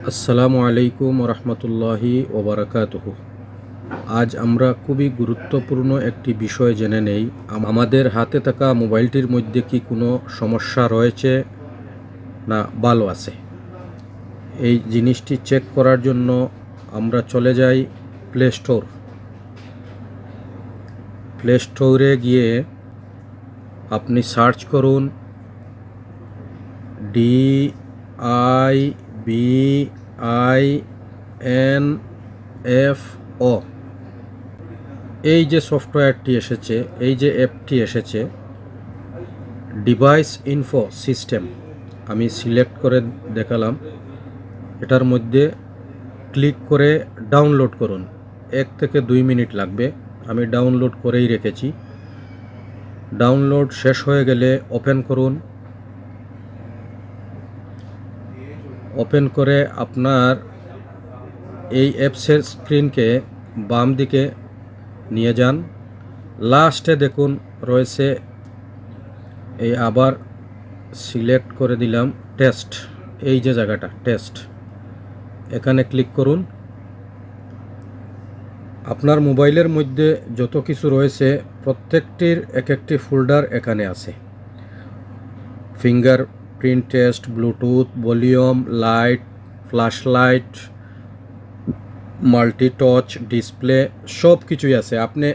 আসসালামু আলাইকুম রহমতুল্লাহি ওবরাকাতুহু। আজ আমরা খুবই গুরুত্বপূর্ণ একটি বিষয় জেনে নেই। আমাদের হাতে থাকা মোবাইলটির মধ্যে কি কোনো সমস্যা রয়েছে না ভালো আছে, এই জিনিসটি চেক করার জন্য আমরা চলে যাই প্লে স্টোরে গিয়ে আপনি সার্চ করুন DIBINFO। এই যে সফটওয়্যারটি এসেছে, এই যে অ্যাপটি এসেছে, ডিভাইস ইনফো সিস্টেম, আমি সিলেক্ট করে দেখালাম। এটার মধ্যে ক্লিক করে ডাউনলোড করুন। 1 থেকে 2 মিনিট লাগবে, আমি ডাউনলোড করেই রেখেছি। ডাউনলোড শেষ হয়ে গেলে ওপেন করুন। ওপেন করে আপনার এই অ্যাপসের স্ক্রিনকে বাম দিকে নিয়ে যান। লাস্টে দেখুন রয়েছে, এই আবার সিলেক্ট করে দিলাম টেস্ট, এই যে জায়গাটা টেস্ট, এখানে ক্লিক করুন। আপনার মোবাইলের মধ্যে যত কিছু রয়েছে প্রত্যেকটির এক একটি ফোল্ডার এখানে আছে। Finger print test, Bluetooth, volume, light, flash light, multi touch display, সব কিছুই আছে। আপনি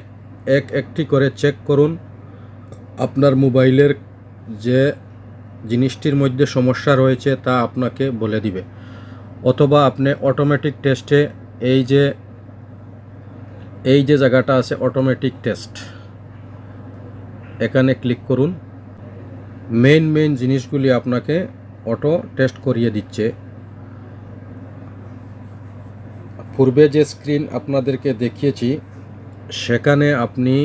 একটি করে চেক করুন। আপনার মোবাইলের যে জিনিসটির মধ্যে সমস্যা রয়েছে তা আপনাকে বলে দিবে। অথবা আপনি অটোমেটিক টেস্টে এই যে জায়গাটা আছে অটোমেটিক টেস্ট, এখানে ক্লিক করুন। মেইন জিনিসগুলি আপনাকে অটো টেস্ট করিয়ে দিচ্ছে। পূর্বে যে স্ক্রিন আপনাদেরকে দেখিয়েছি সেখানে আপনি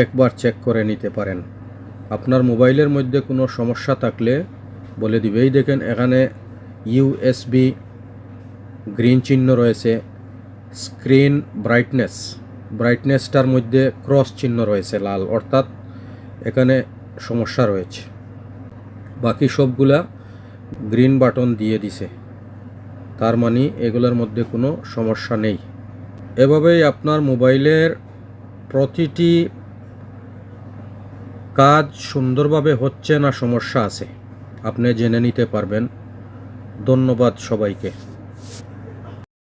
একবার চেক করে নিতে পারেন। আপনার মোবাইলের মধ্যে কোনো সমস্যা থাকলে বলে দিবে। এই দেখেন এখানে USB গ্রিন চিহ্ন রয়েছে। স্ক্রিন ব্রাইটনেসটার মধ্যে ক্রস চিহ্ন রয়েছে লাল, অর্থাৎ এখানে সমস্যা রয়েছে। বাকি সবগুলা গ্রিন বাটন দিয়ে দিছে, তার মানে এগুলোর মধ্যে কোনো সমস্যা নেই। এভাবেই আপনার মোবাইলের প্রতিটি কাজ সুন্দরভাবে হচ্ছে না সমস্যা আছে আপনি জেনে নিতে পারবেন। ধন্যবাদ সবাইকে।